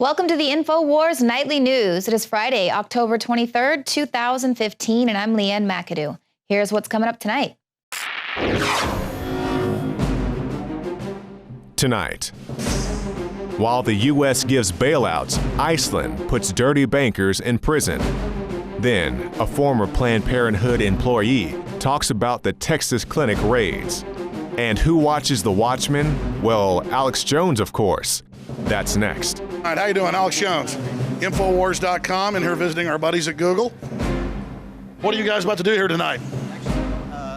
Welcome to the InfoWars Nightly News. It is Friday, October 23rd, 2015, and I'm Leanne McAdoo. Here's what's coming up tonight. Tonight, while the U.S. gives bailouts, Iceland puts dirty bankers in prison. Then, a former Planned Parenthood employee talks about the Texas clinic raids. And who watches The Watchmen? Well, Alex Jones, of course. That's next. All right, how you doing? Alex Jones, InfoWars.com, and here visiting our buddies at Google. What are you guys about to do here tonight?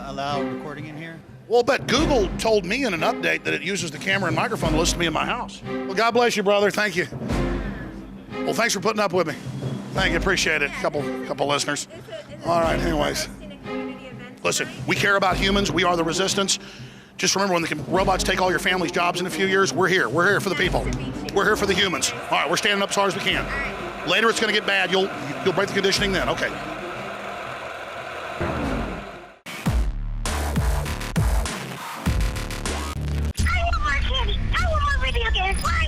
Allow recording in here? Well, but Google told me in an update that it uses the camera and microphone to listen to me in my house. Well, God bless you, brother. Thank you. Well, thanks for putting up with me. Thank you. Appreciate it. Couple listeners. All right, anyways. Listen, we care about humans. We are the resistance. Just remember, when the robots take all your family's jobs in a few years, we're here. We're here for the people. We're here for the humans. All right, we're standing up as hard as we can. Later, it's going to get bad. You'll break the conditioning then. Okay. I want more candy. I want more video games. Lie.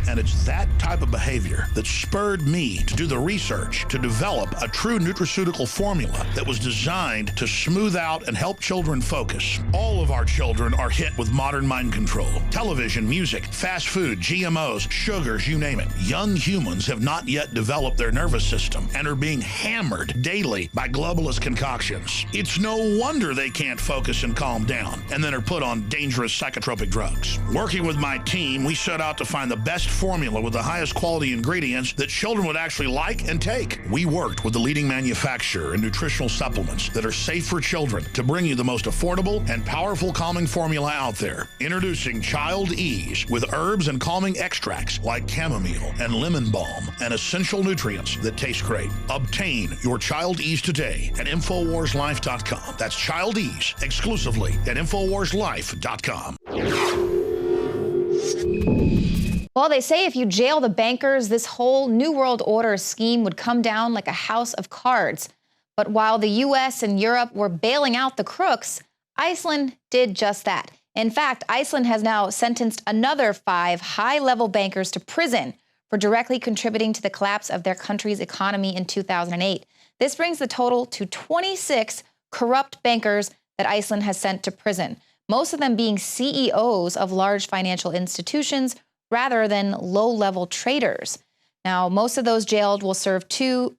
And it's that type of behavior that spurred me to do the research to develop a true nutraceutical formula that was designed to smooth out and help children focus. All of our children are hit with modern mind control. Television, music, fast food, GMOs, sugars, you name it. Young humans have not yet developed their nervous system and are being hammered daily by globalist concoctions. It's no wonder they can't focus and calm down and then are put on dangerous psychotropic drugs. Working with my team, we set out to find the best formula with the highest quality ingredients that children would actually like and take. We worked with the leading manufacturer in nutritional supplements that are safe for children to bring you the most affordable and powerful calming formula out there. Introducing Child Ease with herbs and calming extracts like chamomile and lemon balm and essential nutrients that taste great. Obtain your Child Ease today at InfoWarsLife.com. That's Child Ease exclusively at InfoWarsLife.com. Well, they say if you jail the bankers, this whole New World Order scheme would come down like a house of cards. But while the U.S. and Europe were bailing out the crooks, Iceland did just that. In fact, Iceland has now sentenced another 5 high-level bankers to prison for directly contributing to the collapse of their country's economy in 2008. This brings the total to 26 corrupt bankers that Iceland has sent to prison, most of them being CEOs of large financial institutions rather than low-level traders. Now, most of those jailed will serve 2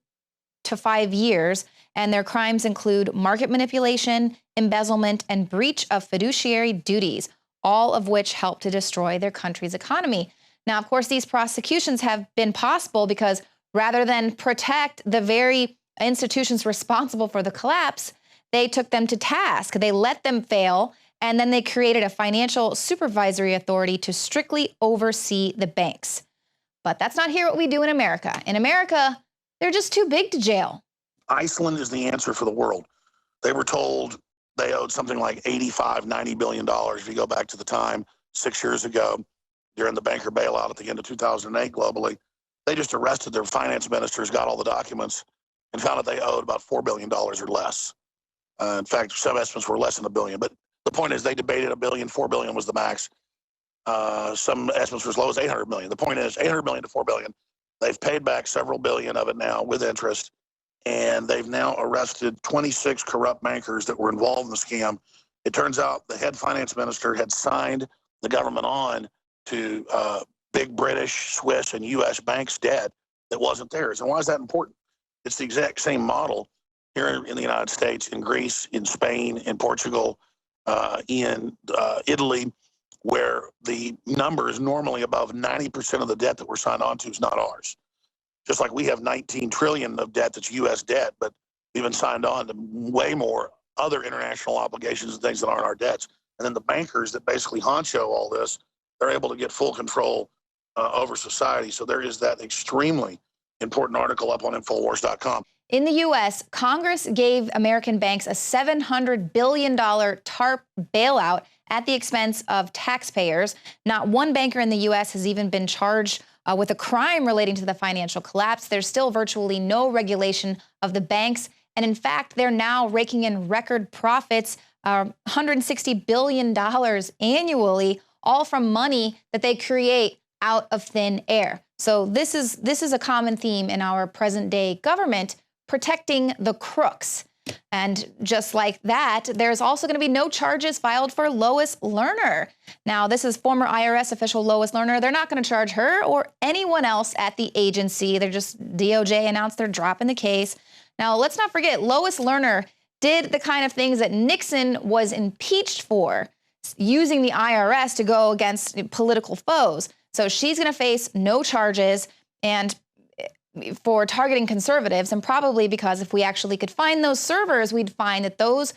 to 5 years, and their crimes include market manipulation, embezzlement, and breach of fiduciary duties, all of which help to destroy their country's economy. Now, of course, these prosecutions have been possible because rather than protect the very institutions responsible for the collapse, they took them to task. They let them fail, and then they created a financial supervisory authority to strictly oversee the banks. But that's not here what we do in America. In America, they're just too big to jail. Iceland is the answer for the world. They were told they owed something like $85, $90 billion if you go back to the time 6 years ago during the banker bailout at the end of 2008 globally. They just arrested their finance ministers, got all the documents, and found out they owed about $4 billion or less. In fact, some estimates were less than $1 billion. But the point is they debated $1 billion, $4 billion was the max. Some estimates were as low as $800 million. The point is $800 million to $4 billion. They've paid back several billion of it now with interest. And they've now arrested 26 corrupt bankers that were involved in the scam. It turns out the head finance minister had signed the government on to big British, Swiss, and U.S. banks' debt that wasn't theirs. And why is that important? It's the exact same model here in the United States, in Greece, in Spain, in Portugal, in Italy, where the number is normally above 90% of the debt that we're signed on to is not ours. Just like we have 19 trillion of debt that's U.S. debt, but we've been signed on to way more other international obligations and things that aren't our debts. And then the bankers that basically honcho all this, they're able to get full control over society. So there is that extremely important article up on InfoWars.com. In the U.S., Congress gave American banks a $700 billion TARP bailout at the expense of taxpayers. Not one banker in the U.S. has even been charged with a crime relating to the financial collapse. There's still virtually no regulation of the banks. And in fact, they're now raking in record profits, $160 billion annually, all from money that they create out of thin air. So this is a common theme in our present day government, protecting the crooks. And just like that, there's also going to be no charges filed for Lois Lerner. Now, this is former IRS official Lois Lerner. They're not going to charge her or anyone else at the agency. They're just, DOJ announced they're dropping the case. Now, let's not forget, Lois Lerner did the kind of things that Nixon was impeached for, using the IRS to go against political foes. So she's going to face no charges and for targeting conservatives, and probably because if we actually could find those servers, we'd find that those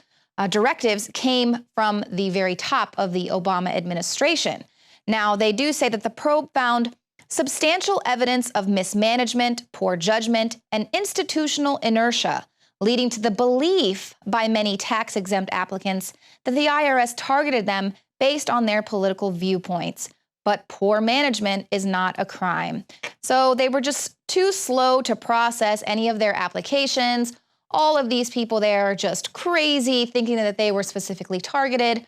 directives came from the very top of the Obama administration. Now, they do say that the probe found substantial evidence of mismanagement, poor judgment, and institutional inertia, leading to the belief by many tax-exempt applicants that the IRS targeted them based on their political viewpoints. But poor management is not a crime. So they were just too slow to process any of their applications. All of these people there are just crazy, thinking that they were specifically targeted.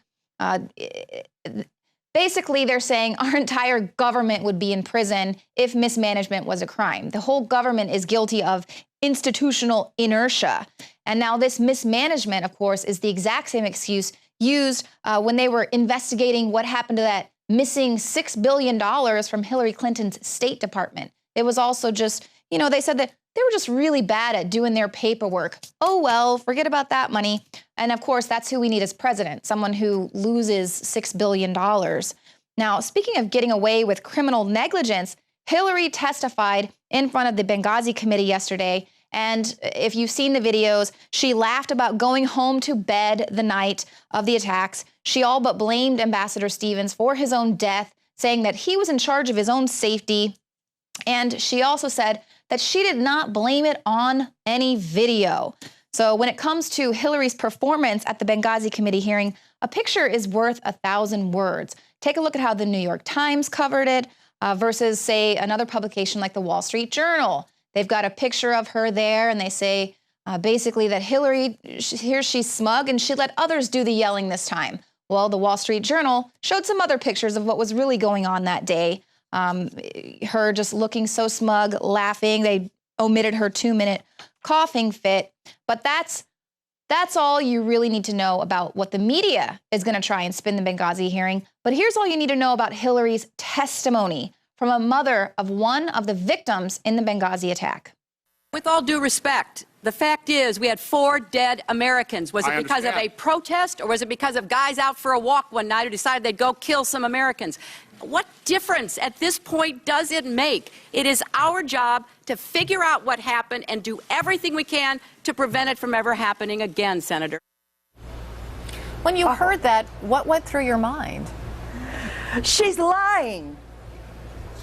Basically, they're saying our entire government would be in prison if mismanagement was a crime. The whole government is guilty of institutional inertia. And now this mismanagement, of course, is the exact same excuse used when they were investigating what happened to that missing $6 billion from Hillary Clinton's State Department. It was also just, they said that they were just really bad at doing their paperwork. Oh, well, forget about that money. And of course, that's who we need as president, someone who loses $6 billion. Now, speaking of getting away with criminal negligence, Hillary testified in front of the Benghazi committee yesterday. And if you've seen the videos, she laughed about going home to bed the night of the attacks. She all but blamed Ambassador Stevens for his own death, saying that he was in charge of his own safety. And she also said that she did not blame it on any video. So when it comes to Hillary's performance at the Benghazi committee hearing, a picture is worth 1,000 words. Take a look at how the New York Times covered it versus, say, another publication like the Wall Street Journal. They've got a picture of her there, and they say basically that Hillary, here she's smug, and she let others do the yelling this time. Well, the Wall Street Journal showed some other pictures of what was really going on that day. Her just looking so smug, laughing. They omitted her 2-minute coughing fit. But that's all you really need to know about what the media is going to try and spin the Benghazi hearing. But here's all you need to know about Hillary's testimony from a mother of one of the victims in the Benghazi attack. With all due respect, the fact is we had 4 dead Americans. Was it because of a protest, or was it because of guys out for a walk one night who decided they'd go kill some Americans? What difference at this point does it make? It is our job to figure out what happened and do everything we can to prevent it from ever happening again, Senator. When you heard that, what went through your mind? She's lying.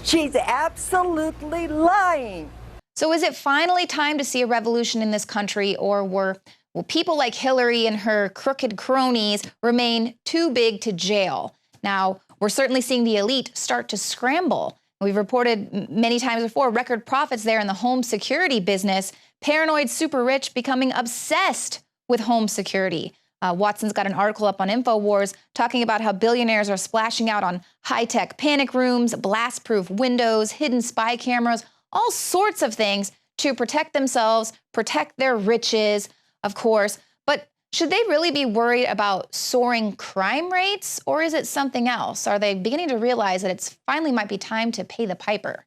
She's absolutely lying. So is it finally time to see a revolution in this country, or will people like Hillary and her crooked cronies remain too big to jail? Now, we're certainly seeing the elite start to scramble. We've reported many times before record profits there in the home security business, paranoid super rich becoming obsessed with home security. Watson's got an article up on InfoWars talking about how billionaires are splashing out on high-tech panic rooms, blast-proof windows, hidden spy cameras, all sorts of things to protect themselves, protect their riches, of course. But should they really be worried about soaring crime rates, or is it something else? Are they beginning to realize that it's finally might be time to pay the piper?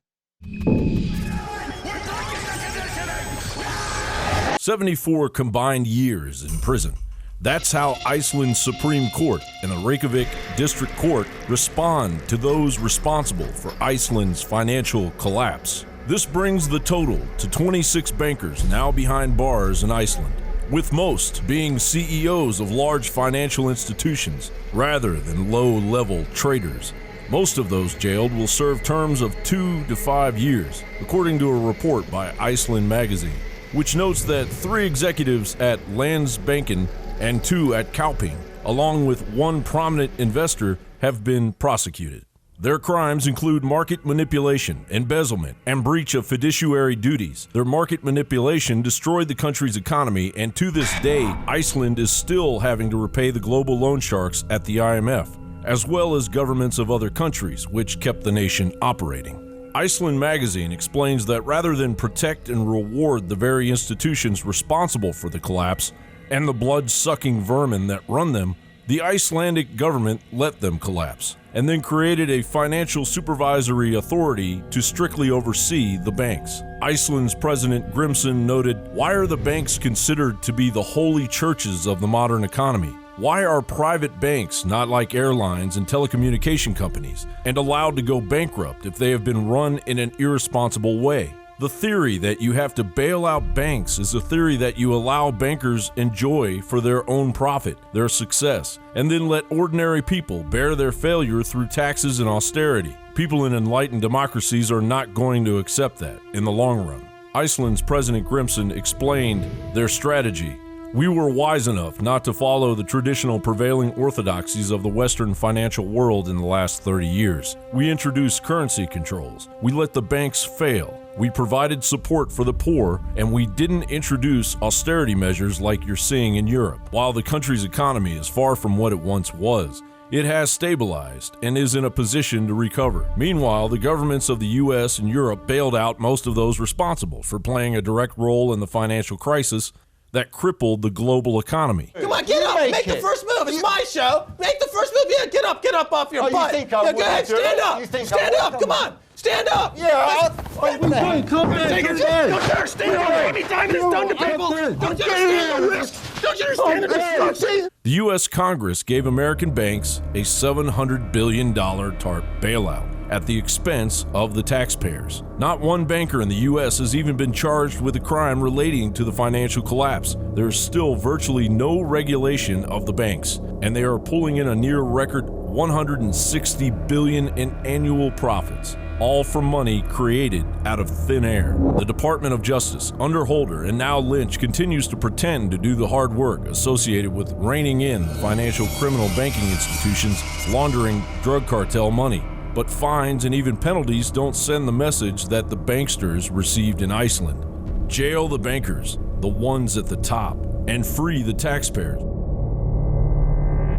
74 combined years in prison. That's how Iceland's Supreme Court and the Reykjavik District Court respond to those responsible for Iceland's financial collapse. This brings the total to 26 bankers now behind bars in Iceland, with most being CEOs of large financial institutions rather than low-level traders. Most of those jailed will serve terms of 2 to 5 years, according to a report by Iceland Magazine, which notes that 3 executives at Landsbanken and 2 at Kauping, along with 1 prominent investor, have been prosecuted. Their crimes include market manipulation, embezzlement, and breach of fiduciary duties. Their market manipulation destroyed the country's economy, and to this day, Iceland is still having to repay the global loan sharks at the IMF, as well as governments of other countries, which kept the nation operating. Iceland magazine explains that rather than protect and reward the very institutions responsible for the collapse and the blood-sucking vermin that run them, the Icelandic government let them collapse and then created a financial supervisory authority to strictly oversee the banks. Iceland's President Grimson noted, "Why are the banks considered to be the holy churches of the modern economy? Why are private banks not like airlines and telecommunication companies and allowed to go bankrupt if they have been run in an irresponsible way? The theory that you have to bail out banks is a theory that you allow bankers enjoy for their own profit, their success, and then let ordinary people bear their failure through taxes and austerity. People in enlightened democracies are not going to accept that in the long run." Iceland's President Grimson explained their strategy. "We were wise enough not to follow the traditional prevailing orthodoxies of the Western financial world in the last 30 years. We introduced currency controls. We let the banks fail. We provided support for the poor, and we didn't introduce austerity measures like you're seeing in Europe. While the country's economy is far from what it once was, it has stabilized and is in a position to recover. Meanwhile, the governments of the U.S. and Europe bailed out most of those responsible for playing a direct role in the financial crisis that crippled the global economy." Come on, get up, make the first move. It's my show. Make the first move. Yeah, get up off your butt. You think I go ahead, stand up. Stand up, come on. Stand up. Yeah, come back. Don't understand how many times it's done to people. Don't you understand the risk? Don't you understand the destruction? The U.S. Congress gave American banks a $700 billion TARP bailout at the expense of the taxpayers. Not one banker in the U.S. has even been charged with a crime relating to the financial collapse. There's still virtually no regulation of the banks, and they are pulling in a near-record $160 billion in annual profits, all from money created out of thin air. The Department of Justice, under Holder and now Lynch, continues to pretend to do the hard work associated with reining in financial criminal banking institutions laundering drug cartel money. But fines and even penalties don't send the message that the banksters received in Iceland. Jail the bankers, the ones at the top, and free the taxpayers.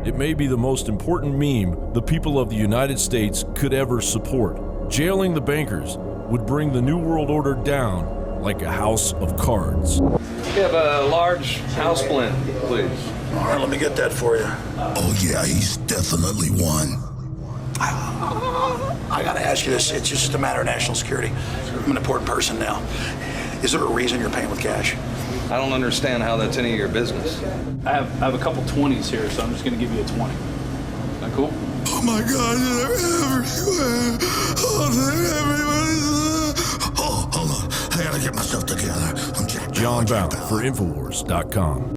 It may be the most important meme the people of the United States could ever support. Jailing the bankers would bring the New World Order down like a house of cards. We have a large house blend, please. All right, let me get that for you. Oh yeah, he's definitely one. I gotta ask you this, it's just a matter of national security. I'm an important person now. Is there a reason you're paying with cash? I don't understand how that's any of your business. I have a couple 20s here, so I'm just gonna give you a 20. Is that cool? Oh my God, they're everywhere. Oh, they're everywhere. Oh, hold on. I gotta get myself together. I'm Jack John Bauer for Infowars.com.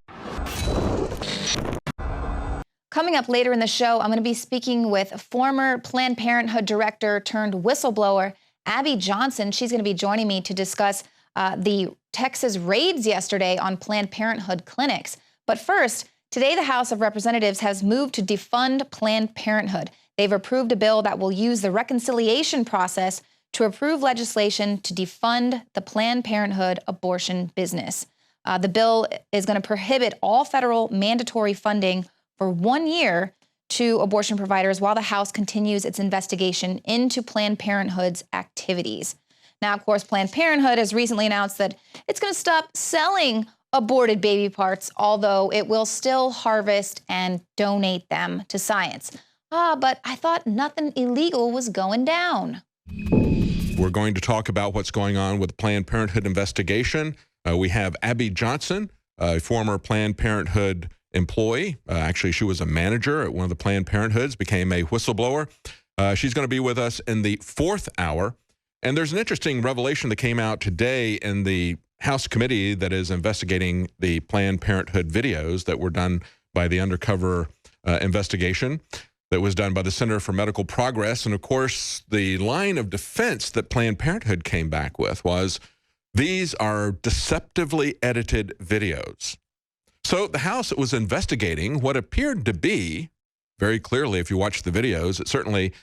Coming up later in the show, I'm going to be speaking with former Planned Parenthood director turned whistleblower, Abby Johnson. She's going to be joining me to discuss the Texas raids yesterday on Planned Parenthood clinics. But first, today the House of Representatives has moved to defund Planned Parenthood. They've approved a bill that will use the reconciliation process to approve legislation to defund the Planned Parenthood abortion business. The bill is going to prohibit all federal mandatory funding for 1 year to abortion providers while the House continues its investigation into Planned Parenthood's activities. Now, of course, Planned Parenthood has recently announced that it's going to stop selling aborted baby parts, although it will still harvest and donate them to science. But I thought nothing illegal was going down. We're going to talk about what's going on with the Planned Parenthood investigation. We have Abby Johnson, a former Planned Parenthood employee. Actually, she was a manager at one of the Planned Parenthoods, became a whistleblower. She's going to be with us in the fourth hour. And there's an interesting revelation that came out today in the House committee that is investigating the Planned Parenthood videos that were done by the undercover investigation that was done by the Center for Medical Progress. And of course, the line of defense that Planned Parenthood came back with was, these are deceptively edited videos. So the House was investigating what appeared to be, very clearly, if you watch the videos, certainly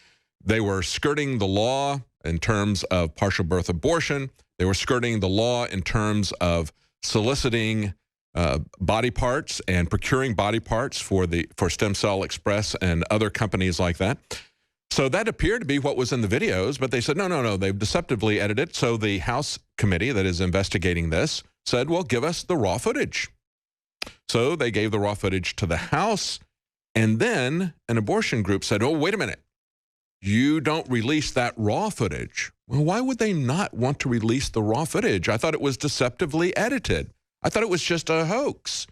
they were skirting the law in terms of partial birth abortion. They were skirting the law in terms of soliciting body parts and procuring body parts for Stem Cell Express and other companies like that. So that appeared to be what was in the videos, but they said, no, they've deceptively edited it. So the House committee that is investigating this said, well, give us the raw footage. So they gave the raw footage to the House, and then an abortion group said, oh, wait a minute, you don't release that raw footage. Well, why would they not want to release the raw footage? I thought it was deceptively edited. I thought it was just a hoax.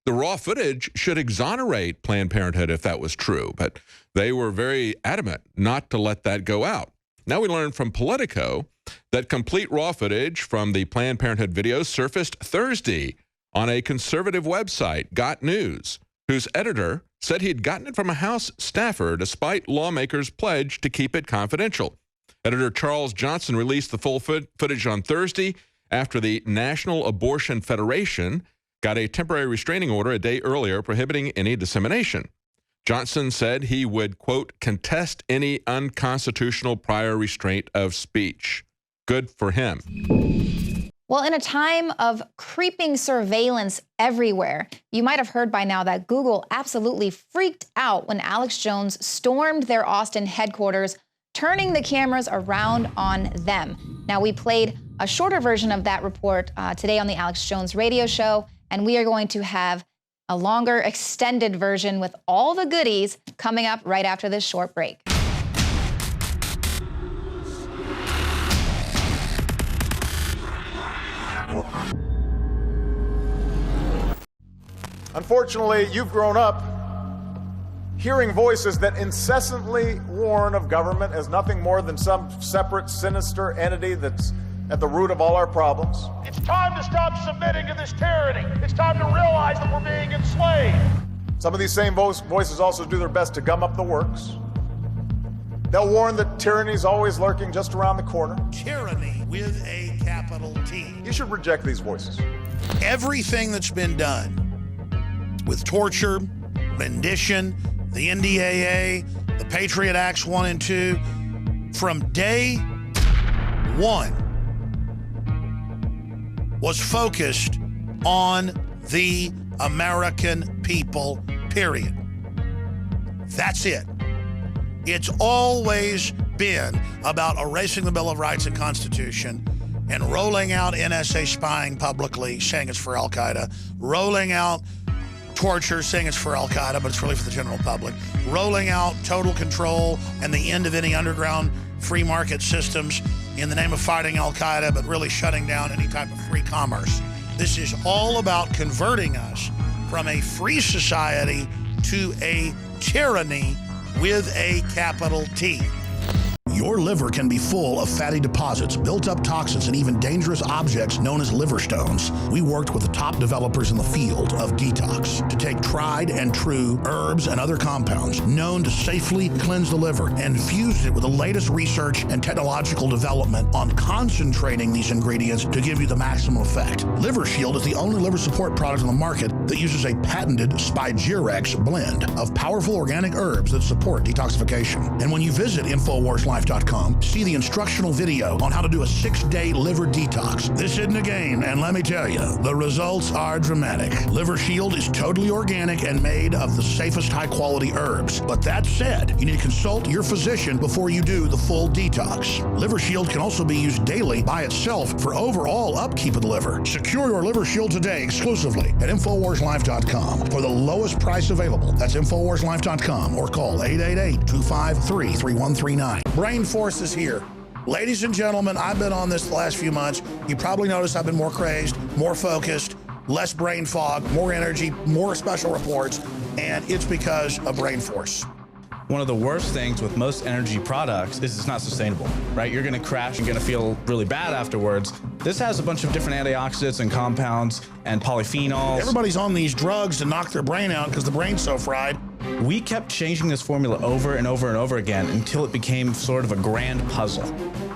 The raw footage should exonerate Planned Parenthood if that was true, but they were very adamant not to let that go out. Now we learned from Politico that complete raw footage from the Planned Parenthood videos surfaced Thursday on a conservative website, Got News, whose editor said he'd gotten it from a House staffer despite lawmakers' pledge to keep it confidential. Editor Charles Johnson released the full footage on Thursday after the National Abortion Federation got a temporary restraining order a day earlier prohibiting any dissemination. Johnson said he would, quote, contest any unconstitutional prior restraint of speech. Good for him. Well, in a time of creeping surveillance everywhere, you might have heard by now that Google absolutely freaked out when Alex Jones stormed their Austin headquarters, turning the cameras around on them. Now, we played a shorter version of that report today on the Alex Jones radio show, and we are going to have a longer, extended version with all the goodies coming up right after this short break. Unfortunately, you've grown up hearing voices that incessantly warn of government as nothing more than some separate, sinister entity that's at the root of all our problems. It's time to stop submitting to this tyranny. It's time to realize that we're being enslaved. Some of these same voices also do their best to gum up the works. They'll warn that tyranny is always lurking just around the corner. Tyranny with a capital T. You should reject these voices. Everything that's been done with torture, rendition, the NDAA, the Patriot Acts 1 and 2, from day one, was focused on the American people, period. That's it. It's always been about erasing the Bill of Rights and Constitution and rolling out NSA spying publicly, saying it's for Al-Qaeda, rolling out torture, saying it's for Al-Qaeda, but it's really for the general public, rolling out total control and the end of any underground free market systems in the name of fighting Al-Qaeda, but really shutting down any type of free commerce. This is all about converting us from a free society to a tyranny with a capital T. Your liver can be full of fatty deposits, built-up toxins, and even dangerous objects known as liver stones. We worked with the top developers in the field of detox to take tried and true herbs and other compounds known to safely cleanse the liver and fuse it with the latest research and technological development on concentrating these ingredients to give you the maximum effect. Liver Shield is the only liver support product on the market that uses a patented Spigirex blend of powerful organic herbs that support detoxification. And when you visit InfoWarsLife.com, see the instructional video on how to do a 6-day liver detox. This isn't a game, and let me tell you, the results are dramatic. Liver Shield is totally organic and made of the safest high-quality herbs. But that said, you need to consult your physician before you do the full detox. Liver Shield can also be used daily by itself for overall upkeep of the liver. Secure your Liver Shield today exclusively at InfoWarsLife.com for the lowest price available. That's InfoWarsLife.com or call 888-253-3139. Brain Force is here. Ladies and gentlemen, I've been on this the last few months. You probably noticed I've been more crazed, more focused, less brain fog, more energy, more special reports, and it's because of Brain Force. One of the worst things with most energy products is it's not sustainable, right? You're gonna crash and gonna feel really bad afterwards. This has a bunch of different antioxidants and compounds and polyphenols. Everybody's on these drugs to knock their brain out because the brain's so fried. We kept changing this formula over and over and over again until it became sort of a grand puzzle.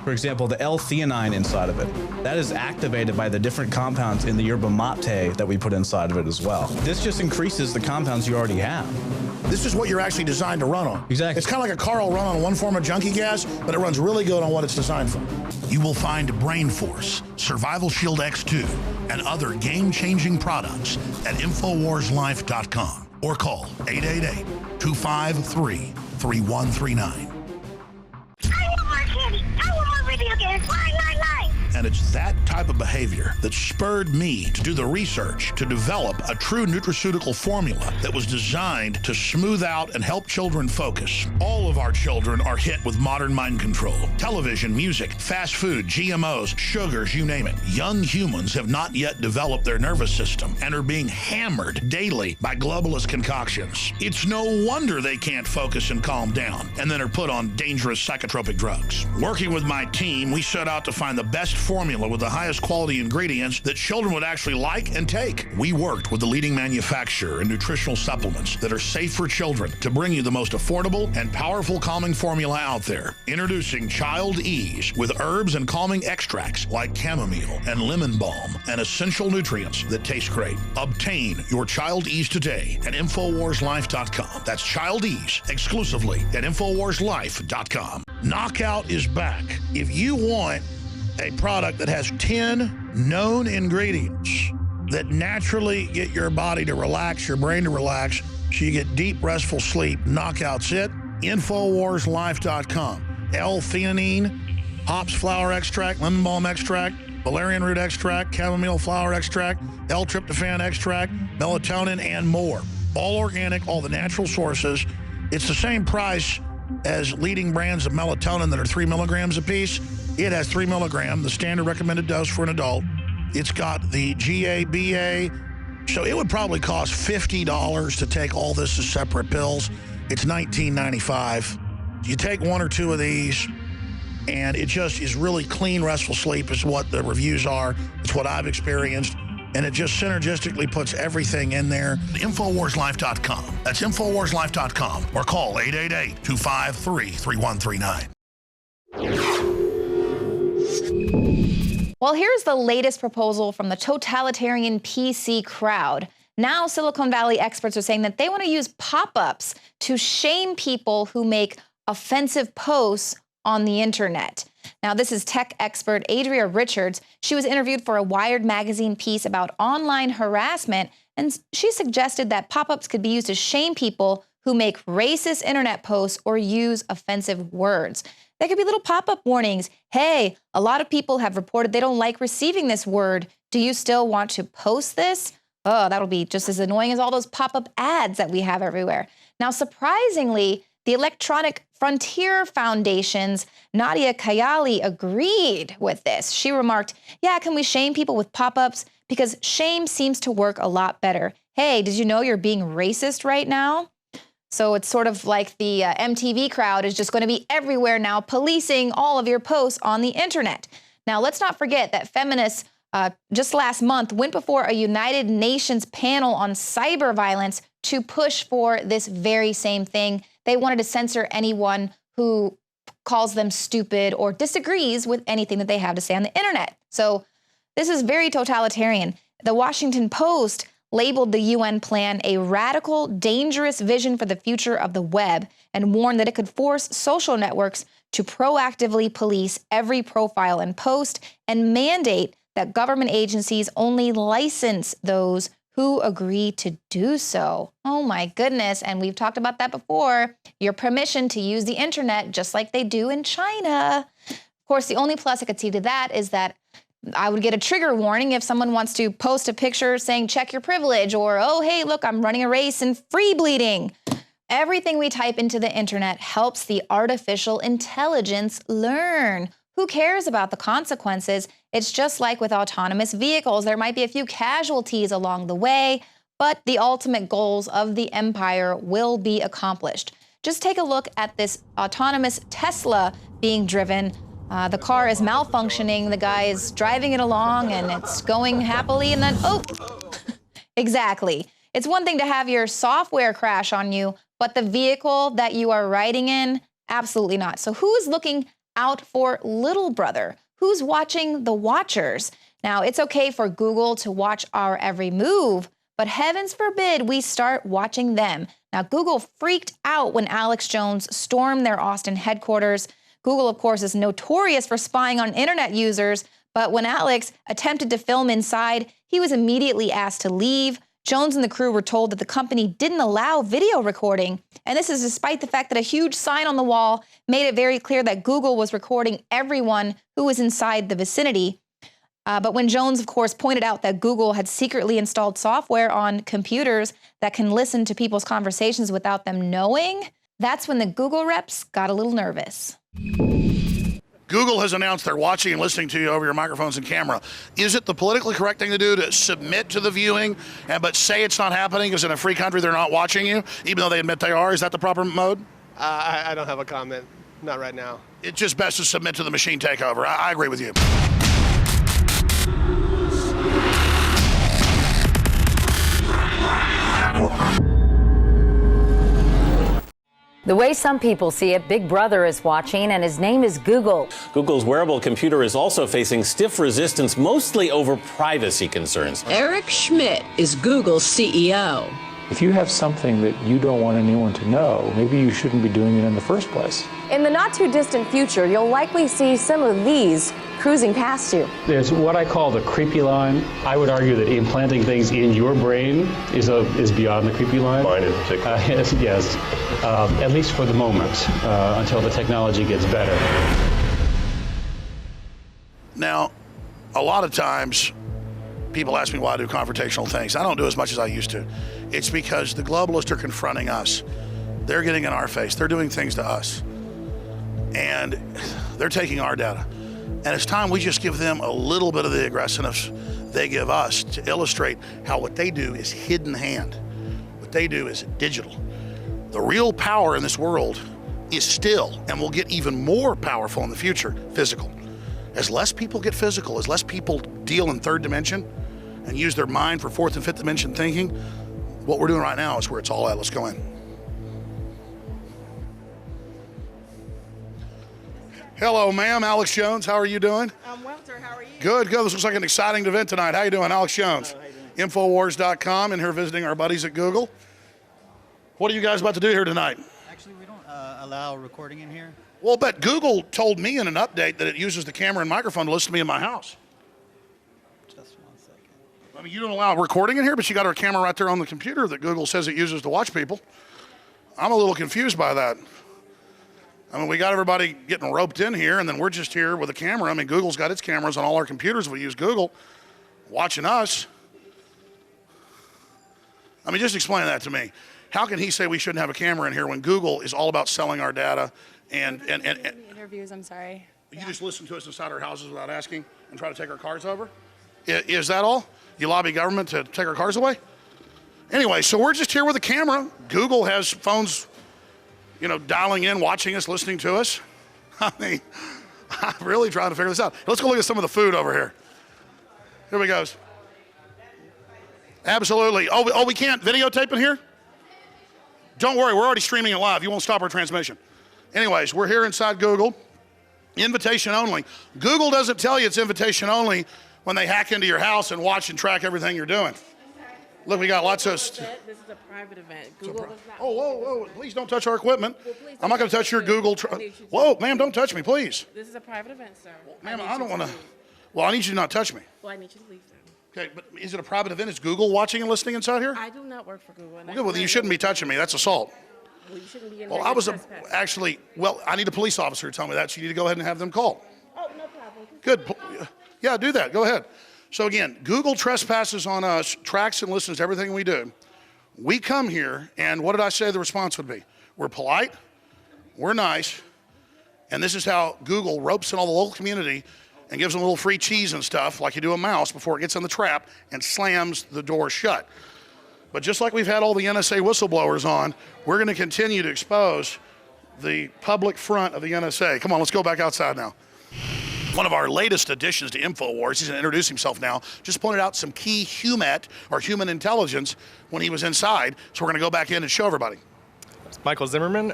For example, the L-theanine inside of it, that is activated by the different compounds in the yerba mate that we put inside of it as well. This just increases the compounds you already have. This is what you're actually designed to run on. Exactly. It's kind of like a car will run on one form of junkie gas, but it runs really good on what it's designed for. You will find Brain Force, Survival Shield X2, and other game-changing products at InfoWarsLife.com or call 888-253-3139. I want more candy. I want more video games. Lie. And it's that type of behavior that spurred me to do the research to develop a true nutraceutical formula that was designed to smooth out and help children focus. All of our children are hit with modern mind control. Television, music, fast food, GMOs, sugars, you name it. Young humans have not yet developed their nervous system and are being hammered daily by globalist concoctions. It's no wonder they can't focus and calm down and then are put on dangerous psychotropic drugs. Working with my team, we set out to find the best formula with the highest quality ingredients that children would actually like and take. We worked with the leading manufacturer in nutritional supplements that are safe for children to bring you the most affordable and powerful calming formula out there. Introducing Child Ease with herbs and calming extracts like chamomile and lemon balm and essential nutrients that taste great. Obtain your Child Ease today at InfoWarsLife.com. That's Child Ease exclusively at InfoWarsLife.com. Knockout is back. If you want a product that has 10 known ingredients that naturally get your body to relax, your brain to relax, so you get deep, restful sleep, Knockout's it. InfoWarsLife.com. L-theanine, hops flower extract, lemon balm extract, valerian root extract, chamomile flower extract, L-tryptophan extract, melatonin, and more. All organic, all the natural sources. It's the same price as leading brands of melatonin that are 3 milligrams a piece. It has 3 milligrams, the standard recommended dose for an adult. It's got the GABA, so it would probably cost $50 to take all this as separate pills. It's $19.95. You take one or two of these, and it just is really clean, restful sleep is what the reviews are. It's what I've experienced. And it just synergistically puts everything in there. InfoWarsLife.com. That's InfoWarsLife.com. Or call 888-253-3139. Well, here's the latest proposal from the totalitarian PC crowd. Now, Silicon Valley experts are saying that they want to use pop-ups to shame people who make offensive posts on the internet. Now, this is tech expert Adria Richards. She was interviewed for a Wired magazine piece about online harassment, and she suggested that pop-ups could be used to shame people who make racist internet posts or use offensive words. There could be little pop-up warnings. Hey, a lot of people have reported they don't like receiving this word. Do you still want to post this? Oh, that'll be just as annoying as all those pop-up ads that we have everywhere. Now, surprisingly, the Electronic Frontier Foundation's Nadia Kayali agreed with this. She remarked, yeah, can we shame people with pop-ups? Because shame seems to work a lot better. Hey, did you know you're being racist right now? So it's sort of like the MTV crowd is just going to be everywhere now, policing all of your posts on the internet. Now, let's not forget that feminists just last month went before a United Nations panel on cyber violence to push for this very same thing. They wanted to censor anyone who calls them stupid or disagrees with anything that they have to say on the internet. So this is very totalitarian. The Washington Post labeled the UN plan a radical, dangerous vision for the future of the web and warned that it could force social networks to proactively police every profile and post and mandate that government agencies only license those who agree to do so. Oh my goodness, and we've talked about that before. Your permission to use the internet just like they do in China. Of course, the only plus I could see to that is that I would get a trigger warning if someone wants to post a picture saying, check your privilege, or, oh, hey, look, I'm running a race and free bleeding. Everything we type into the internet helps the artificial intelligence learn. Who cares about the consequences? It's just like with autonomous vehicles. There might be a few casualties along the way, but the ultimate goals of the empire will be accomplished. Just take a look at this autonomous Tesla being driven. The car is malfunctioning, the guy is driving it along, and it's going happily, and then, oh, exactly. It's one thing to have your software crash on you, but the vehicle that you are riding in, absolutely not. So who is looking out for little brother? Who's watching the watchers? Now, it's okay for Google to watch our every move, But heavens forbid we start watching them. Now, Google freaked out when Alex Jones stormed their Austin headquarters. Google, of course, is notorious for spying on internet users, but when Alex attempted to film inside, he was immediately asked to leave. Jones and the crew were told that the company didn't allow video recording, and this is despite the fact that a huge sign on the wall made it very clear that Google was recording everyone who was inside the vicinity. But when Jones, of course, pointed out that Google had secretly installed software on computers that can listen to people's conversations without them knowing, that's when the Google reps got a little nervous. Google has announced they're watching and listening to you over your microphones and camera. Is it the politically correct thing to do to submit to the viewing but say it's not happening because in a free country they're not watching you, even though they admit they are? Is that the proper mode? I don't have a comment. Not right now. It's just best to submit to the machine takeover. I agree with you. The way some people see it, Big Brother is watching, and his name is Google. Google's wearable computer is also facing stiff resistance, mostly over privacy concerns. Eric Schmidt is Google's CEO. If you have something that you don't want anyone to know, maybe you shouldn't be doing it in the first place. In the not too distant future, you'll likely see some of these cruising past you. There's what I call the creepy line. I would argue that implanting things in your brain is beyond the creepy line. Mine in particular. Yes, at least for the moment, until the technology gets better. Now, a lot of times, people ask me why I do confrontational things. I don't do as much as I used to. It's because the globalists are confronting us. They're getting in our face. They're doing things to us. And they're taking our data. And it's time we just give them a little bit of the aggressiveness they give us to illustrate how what they do is hidden hand. What they do is digital. The real power in this world is still, and will get even more powerful in the future, physical. As less people get physical, as less people deal in third dimension and use their mind for fourth and fifth dimension thinking, what we're doing right now is where it's all at. Let's go in. Hello, ma'am. Alex Jones. How are you doing? I'm well, sir. How are you? Good, good. This looks like an exciting event tonight. How you doing? Alex Jones. InfoWars.com, and here visiting our buddies at Google. What are you guys about to do here tonight? Actually, we don't allow recording in here. Well, but Google told me in an update that it uses the camera and microphone to listen to me in my house. Just 1 second. I mean, you don't allow recording in here, but you got our camera right there on the computer that Google says it uses to watch people. I'm a little confused by that. I mean, we got everybody getting roped in here, and then we're just here with a camera. I mean, Google's got its cameras on all our computers. We use Google watching us. I mean, just explain that to me. How can he say we shouldn't have a camera in here when Google is all about selling our data and Interviews, I'm sorry. You just listen to us inside our houses without asking and try to take our cars over? Is that all? You lobby government to take our cars away? Anyway, so we're just here with a camera. Google has phones, dialing in, watching us, listening to us. I mean, I'm really trying to figure this out. Let's go look at some of the food over here. Here we go. Absolutely. Oh, we can't videotape in here? Don't worry, we're already streaming it live. You won't stop our transmission. Anyways, we're here inside Google. Invitation only. Google doesn't tell you it's invitation only when they hack into your house and watch and track everything you're doing. Look, we got lots of... This is a private event. Google does not... whoa, please don't touch our equipment. I'm not going to touch your Google... Whoa, ma'am, don't touch me, please. This is a private event, sir. Ma'am, I don't want to... Well, I need you to not touch me. Well, I need you to leave, sir. Okay, but is it a private event? Is Google watching and listening inside here? I do not work for Google. Good, well, then you shouldn't be touching me. That's assault. Well, you shouldn't be in Well, I was I need a police officer to tell me that, so you need to go ahead and have them called. Oh, no problem. Good. Yeah, do that. Go ahead. So again, Google trespasses on us, tracks and listens to everything we do. We come here, and what did I say the response would be? We're polite, we're nice, and this is how Google ropes in all the local community and gives them a little free cheese and stuff, like you do a mouse, before it gets in the trap and slams the door shut. But just like we've had all the NSA whistleblowers on, we're going to continue to expose the public front of the NSA. Come on, let's go back outside now. One of our latest additions to InfoWars, he's going to introduce himself now, just pointed out some key HUMAT, or human intelligence, when he was inside. So we're going to go back in and show everybody. Michael Zimmerman.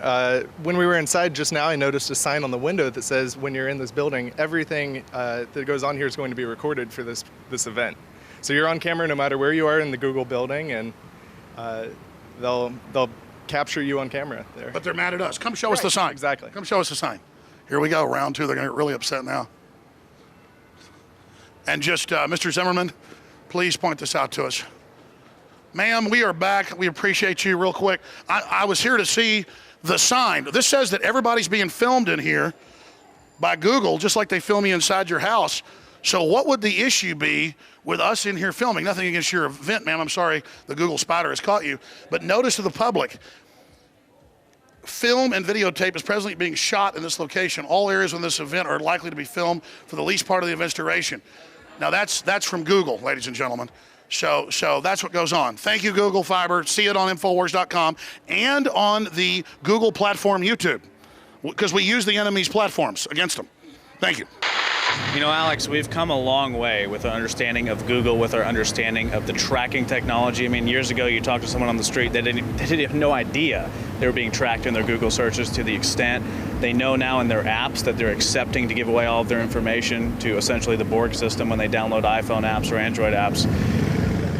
When we were inside just now, I noticed a sign on the window that says, when you're in this building, everything that goes on here is going to be recorded for this event. So you're on camera no matter where you are in the Google building, and they'll capture you on camera there. But they're mad at us. Come show us the sign. Exactly. Come show us the sign. Here we go, round two. They're going to get really upset now. And just, Mr. Zimmerman, please point this out to us. Ma'am, we are back. We appreciate you real quick. I was here to see the sign. This says that everybody's being filmed in here by Google, just like they film you inside your house. So what would the issue be with us in here filming? Nothing against your event, ma'am. I'm sorry the Google spider has caught you. But notice to the public, film and videotape is presently being shot in this location. All areas in this event are likely to be filmed for the least part of the event's duration. Now that's from Google, ladies and gentlemen. So that's what goes on. Thank you, Google Fiber. See it on InfoWars.com and on the Google platform YouTube, because we use the enemy's platforms against them. Thank you. You know, Alex, we've come a long way with our understanding of Google, with our understanding of the tracking technology. I mean, years ago, you talked to someone on the street, they didn't have no idea they were being tracked in their Google searches to the extent they know now in their apps that they're accepting to give away all of their information to essentially the Borg system when they download iPhone apps or Android apps.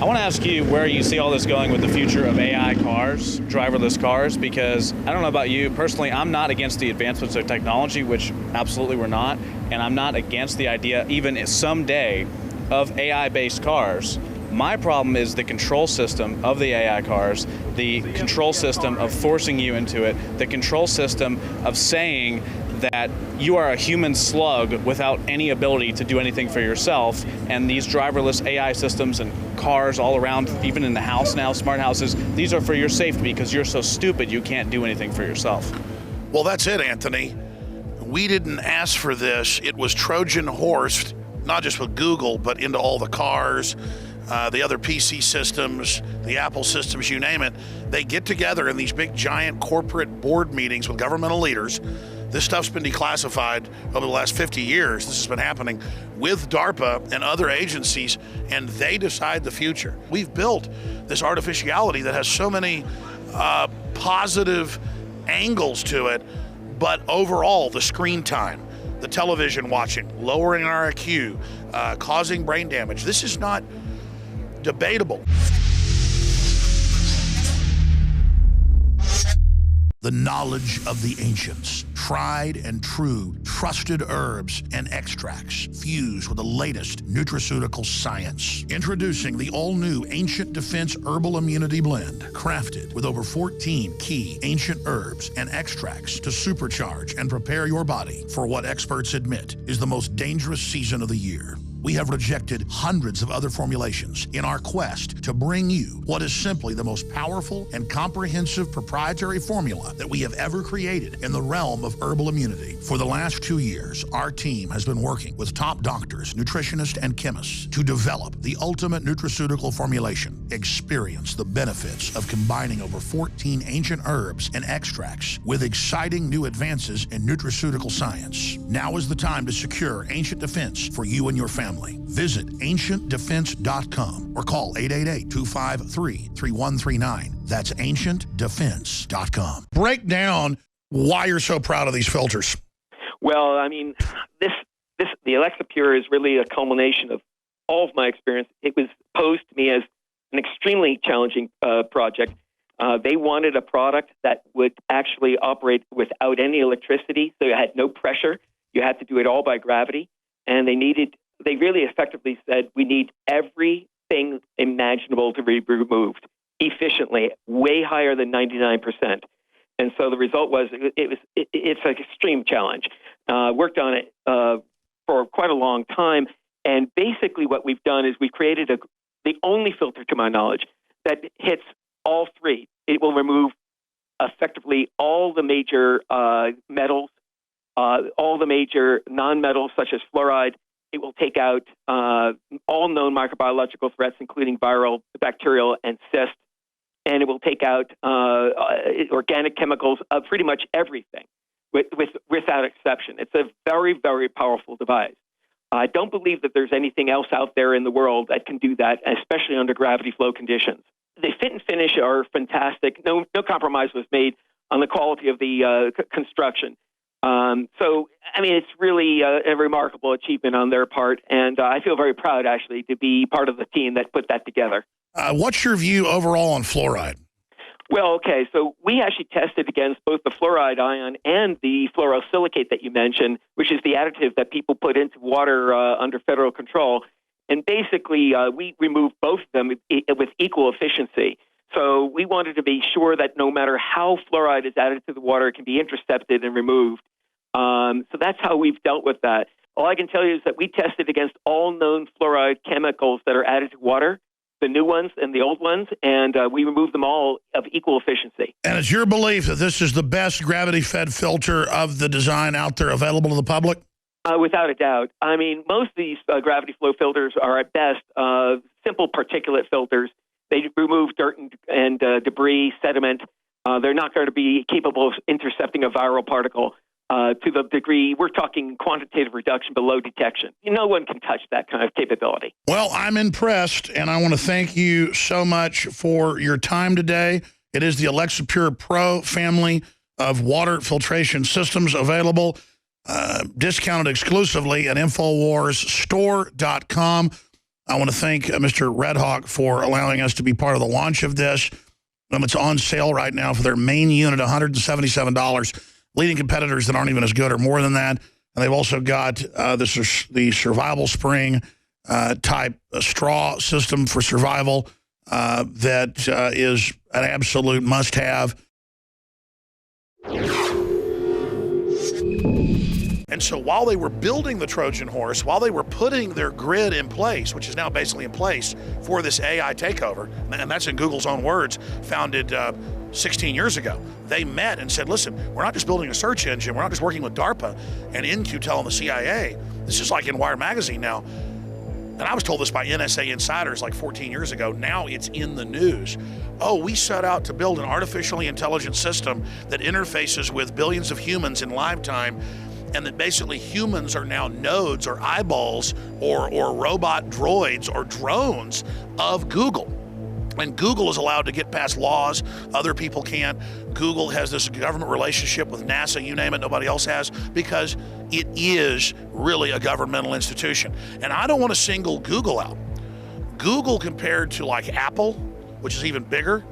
I want to ask you where you see all this going with the future of AI cars, driverless cars, because I don't know about you, personally, I'm not against the advancements of technology, which absolutely we're not, and I'm not against the idea, even someday, of AI-based cars. My problem is the control system of the AI cars, the control system of forcing you into it, the control system of saying that you are a human slug without any ability to do anything for yourself, and these driverless AI systems and cars all around, even in the house now, smart houses, these are for your safety because you're so stupid you can't do anything for yourself. Well, that's it, Anthony. We didn't ask for this. It was Trojan horsed, not just with Google, but into all the cars, the other PC systems, the Apple systems, you name it. They get together in these big, giant corporate board meetings with governmental leaders. This stuff's been declassified over the last 50 years. This has been happening with DARPA and other agencies, and they decide the future. We've built this artificiality that has so many positive angles to it, but overall, the screen time, the television watching, lowering our IQ, causing brain damage, this is not debatable. The knowledge of the ancients, tried and true, trusted herbs and extracts fused with the latest nutraceutical science. Introducing the all-new Ancient Defense Herbal Immunity Blend, crafted with over 14 key ancient herbs and extracts to supercharge and prepare your body for what experts admit is the most dangerous season of the year. We have rejected hundreds of other formulations in our quest to bring you what is simply the most powerful and comprehensive proprietary formula that we have ever created in the realm of herbal immunity. For the last 2 years, our team has been working with top doctors, nutritionists, and chemists to develop the ultimate nutraceutical formulation. Experience the benefits of combining over 14 ancient herbs and extracts with exciting new advances in nutraceutical science. Now is the time to secure Ancient Defense for you and your family. Visit ancientdefense.com or call 888-253-3139. That's ancientdefense.com. Break down why you're so proud of these filters. Well, I mean, the Alexa Pure is really a culmination of all of my experience. It was posed to me as an extremely challenging project. They wanted a product that would actually operate without any electricity, so you had no pressure. You had to do it all by gravity, and they really effectively said, we need everything imaginable to be removed efficiently, way higher than 99%. And so the result was it's an extreme challenge. Worked on it for quite a long time. And basically what we've done is we created the only filter, to my knowledge, that hits all three. It will remove effectively all the major metals, all the major non-metals such as fluoride. It will take out all known microbiological threats, including viral, bacterial, and cyst. And it will take out organic chemicals of pretty much everything without exception. It's a very, very powerful device. I don't believe that there's anything else out there in the world that can do that, especially under gravity flow conditions. The fit and finish are fantastic. No compromise was made on the quality of the construction. So, I mean, it's really a remarkable achievement on their part, and I feel very proud, actually, to be part of the team that put that together. What's your view overall on fluoride? Well, okay, so we actually tested against both the fluoride ion and the fluorosilicate that you mentioned, which is the additive that people put into water under federal control. And basically, we removed both of them with equal efficiency. So we wanted to be sure that no matter how fluoride is added to the water, it can be intercepted and removed. So that's how we've dealt with that. All I can tell you is that we tested against all known fluoride chemicals that are added to water, the new ones and the old ones, and we removed them all of equal efficiency. And it's your belief that this is the best gravity-fed filter of the design out there available to the public? Without a doubt. I mean, most of these gravity flow filters are at best simple particulate filters. They remove dirt and debris, sediment. They're not going to be capable of intercepting a viral particle to the degree we're talking quantitative reduction below detection. No one can touch that kind of capability. Well, I'm impressed, and I want to thank you so much for your time today. It is the Alexa Pure Pro family of water filtration systems available, discounted exclusively at InfoWarsStore.com. I want to thank Mr. Redhawk for allowing us to be part of the launch of this. It's on sale right now for their main unit, $177. Leading competitors that aren't even as good are more than that. And they've also got the survival spring type straw system for survival that is an absolute must-have. And so while they were building the Trojan horse, while they were putting their grid in place, which is now basically in place for this AI takeover, and that's in Google's own words, founded 16 years ago, they met and said, listen, we're not just building a search engine, we're not just working with DARPA and InQtel and the CIA. This is like in Wired Magazine now. And I was told this by NSA insiders like 14 years ago. Now it's in the news. Oh, we set out to build an artificially intelligent system that interfaces with billions of humans in live time, and that basically humans are now nodes or eyeballs or robot droids or drones of Google. And Google is allowed to get past laws, other people can't. Google has this government relationship with NASA, you name it, nobody else has, because it is really a governmental institution. And I don't want to single Google out. Google compared to like Apple, which is even bigger,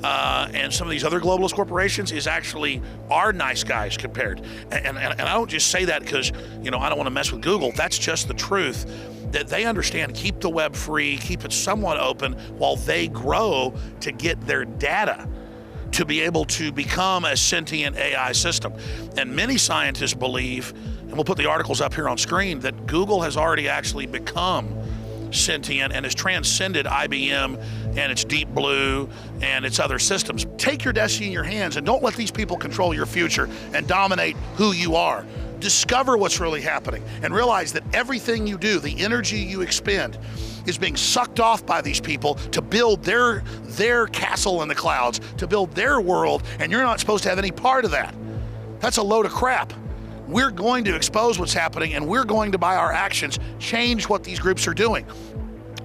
and some of these other globalist corporations is actually our nice guys compared. And I don't just say that because, I don't want to mess with Google. That's just the truth. That they understand, keep the web free, keep it somewhat open while they grow to get their data to be able to become a sentient AI system. And many scientists believe, and we'll put the articles up here on screen, that Google has already actually become sentient and has transcended IBM and its Deep Blue and its other systems. Take your destiny in your hands and don't let these people control your future and dominate who you are. Discover what's really happening and realize that everything you do, the energy you expend, is being sucked off by these people to build their castle in the clouds, to build their world, and you're not supposed to have any part of that. That's a load of crap. We're going to expose what's happening, and we're going to, by our actions, change what these groups are doing.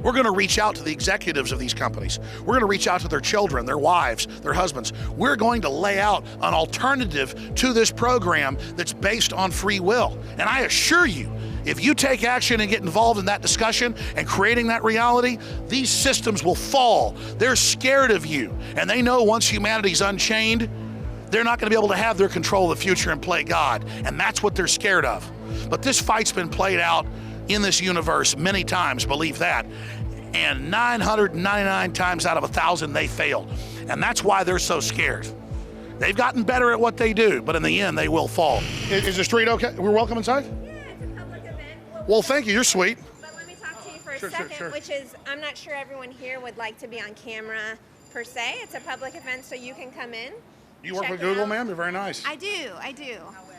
We're going to reach out to the executives of these companies. We're going to reach out to their children, their wives, their husbands. We're going to lay out an alternative to this program that's based on free will. And I assure you, if you take action and get involved in that discussion and creating that reality, these systems will fall. They're scared of you. And they know once humanity's unchained, they're not going to be able to have their control of the future and play God. And that's what they're scared of. But this fight's been played out in this universe many times, believe that. And 999 times out of 1,000, they failed. And that's why they're so scared. They've gotten better at what they do, but in the end, they will fall. Is the street okay? We're welcome inside? Yeah, it's a public event. Well, thank you. You're sweet. But let me talk to you for a second, which is, I'm not sure everyone here would like to be on camera per se. It's a public event, so you can come in. You work with Google, ma'am? You're very nice. I do.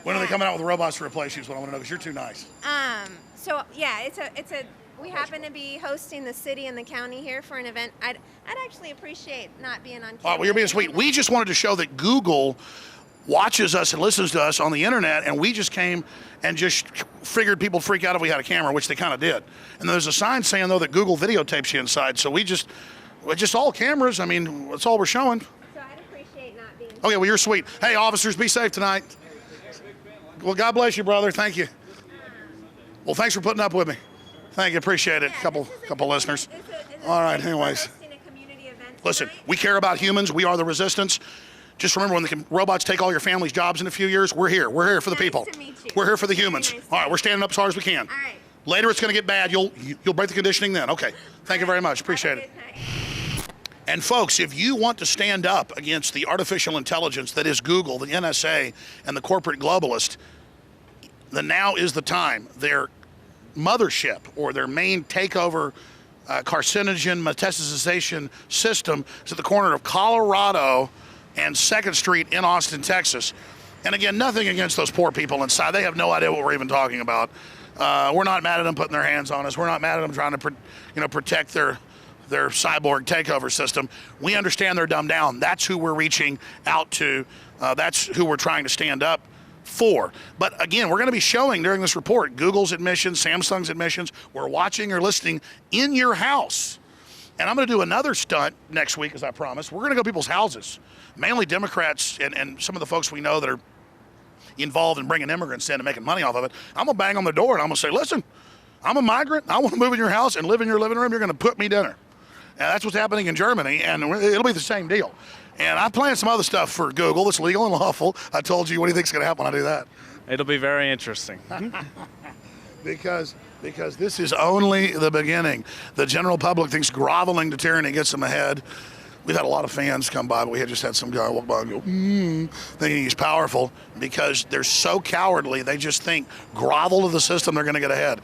When are they coming out with robots to replace you is what I want to know, because you're too nice. So yeah, we happen to be hosting the city and the county here for an event. I'd actually appreciate not being on camera. All right, well, you're being sweet. We just wanted to show that Google watches us and listens to us on the internet, and we just came and just figured people freak out if we had a camera, which they kind of did. And there's a sign saying, though, that Google videotapes you inside. So we're just all cameras. I mean, that's all we're showing. So I'd appreciate not being. Okay, well, you're sweet. Hey, officers, be safe tonight. Well, God bless you, brother. Thank you. Well, thanks for putting up with me. Thank you. Appreciate it. Couple listeners. All right. Anyways. Listen, we care about humans. We are the resistance. Just remember, when the robots take all your family's jobs in a few years, we're here. We're here for the people. We're here for the humans. All right. We're standing up as hard as we can. All right. Later, it's going to get bad. You'll break the conditioning then. Okay. Thank you very much. Appreciate it. And folks, if you want to stand up against the artificial intelligence that is Google, the NSA, and the corporate globalist, then now is the time. Their mothership, or their main takeover carcinogen metastasization system, is at the corner of Colorado and 2nd Street in Austin, Texas. And again, nothing against those poor people inside. They have no idea what we're even talking about. We're not mad at them putting their hands on us. We're not mad at them trying to protect their cyborg takeover system. We understand they're dumbed down. That's who we're reaching out to. That's who we're trying to stand up for. But again, we're going to be showing during this report Google's admissions, Samsung's admissions. We're watching or listening in your house. And I'm going to do another stunt next week, as I promised. We're going to go to people's houses, mainly Democrats and some of the folks we know that are involved in bringing immigrants in and making money off of it. I'm going to bang on the door and I'm going to say, listen, I'm a migrant. I want to move in your house and live in your living room. You're going to put me dinner. And that's what's happening in Germany, and it'll be the same deal. And I planned some other stuff for Google that's legal and lawful. I told you, what do you think's going to happen when I do that? It'll be very interesting. because this is only the beginning. The general public thinks groveling to tyranny gets them ahead. We've had a lot of fans come by, but we had just had some guy walk by and go, thinking he's powerful, because they're so cowardly, they just think grovel to the system, they're going to get ahead.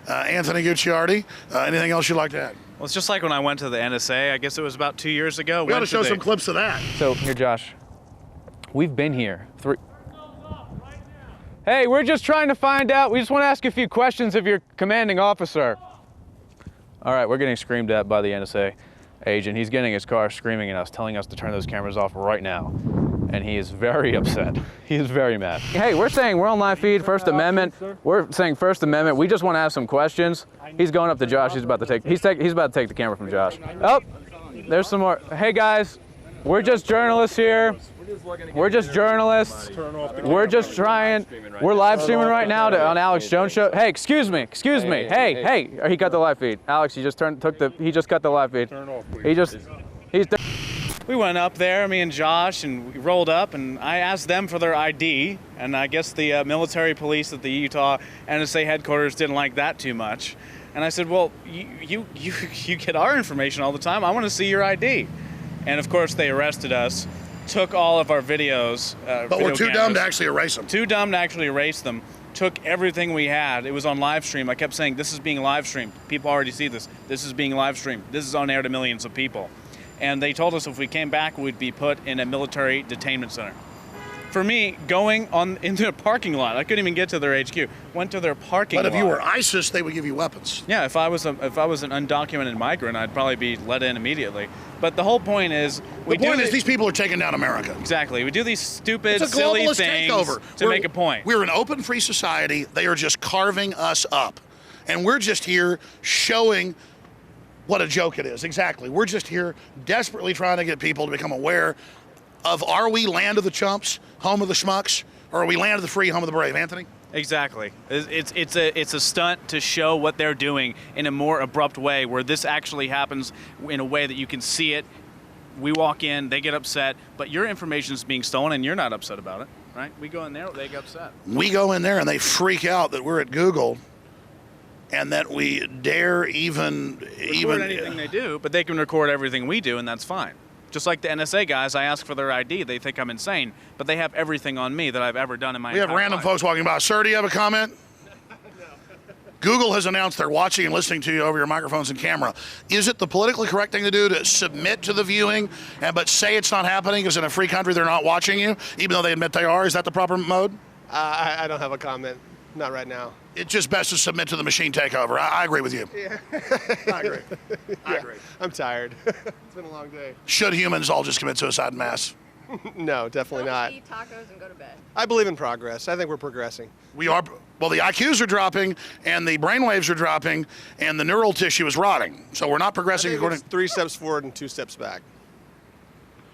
Anthony Gucciardi, anything else you'd like to add? Well, it's just like when I went to the NSA. I guess it was about 2 years ago. We ought to show some clips of that. So here, Josh, we've been here. Hey, we're just trying to find out. We just want to ask a few questions of your commanding officer. All right, we're getting screamed at by the NSA agent. He's getting his car screaming at us, telling us to turn those cameras off right now. And he is very upset. He is very mad. Hey, we're saying we're on live feed, First Amendment. We're saying First Amendment. We just want to ask some questions. He's going up to Josh. He's about to take the camera from Josh. Oh, there's some more. Hey guys, we're just journalists here. We're just journalists. We're just trying. We're live streaming right now on Alex Jones show. Hey, excuse me. Hey, he cut the live feed. Alex, he just cut the live feed. We went up there, me and Josh, and we rolled up, and I asked them for their ID, and I guess the military police at the Utah NSA headquarters didn't like that too much. And I said, well, you get our information all the time. I want to see your ID. And of course, they arrested us, took all of our videos. But we're too dumb to actually erase them. Too dumb to actually erase them. Took everything we had. It was on live stream. I kept saying, this is being live streamed. People already see this. This is being live streamed. This is on air to millions of people. And they told us if we came back, we'd be put in a military detainment center. For me, going into a parking lot, I couldn't even get to their HQ. Went to their parking lot. But if you were ISIS, they would give you weapons. Yeah, if I was an undocumented migrant, I'd probably be let in immediately. But the whole point is, these people are taking down America. Exactly. We do these stupid, silly things to make a point. We're an open, free society. They are just carving us up, and we're just here showing what a joke it is. Exactly. We're just here desperately trying to get people to become aware of, are we land of the chumps, home of the schmucks, or are we land of the free, home of the brave? Anthony? Exactly. It's a stunt to show what they're doing in a more abrupt way, where this actually happens in a way that you can see it. We walk in, they get upset, but your information is being stolen and you're not upset about it, right? We go in there, they get upset. We go in there and they freak out that we're at Google and that we dare even anything they do, but they can record everything we do, and that's fine. Just like the NSA guys, I ask for their ID. They think I'm insane, but they have everything on me that I've ever done in my entire life. We have random folks walking by. Sir, do you have a comment? Google has announced they're watching and listening to you over your microphones and camera. Is it the politically correct thing to do to submit to the viewing, but say it's not happening because in a free country they're not watching you, even though they admit they are? Is that the proper mode? I don't have a comment. Not right now. It's just best to submit to the machine takeover. I agree with you. Yeah. I agree. I agree. I'm tired. It's been a long day. Should humans all just commit suicide en masse? No, definitely not. Eat tacos and go to bed. I believe in progress. I think we're progressing. We are. Well, the IQs are dropping, and the brainwaves are dropping, and the neural tissue is rotting. So we're not progressing according. It's 3 steps forward and 2 steps back.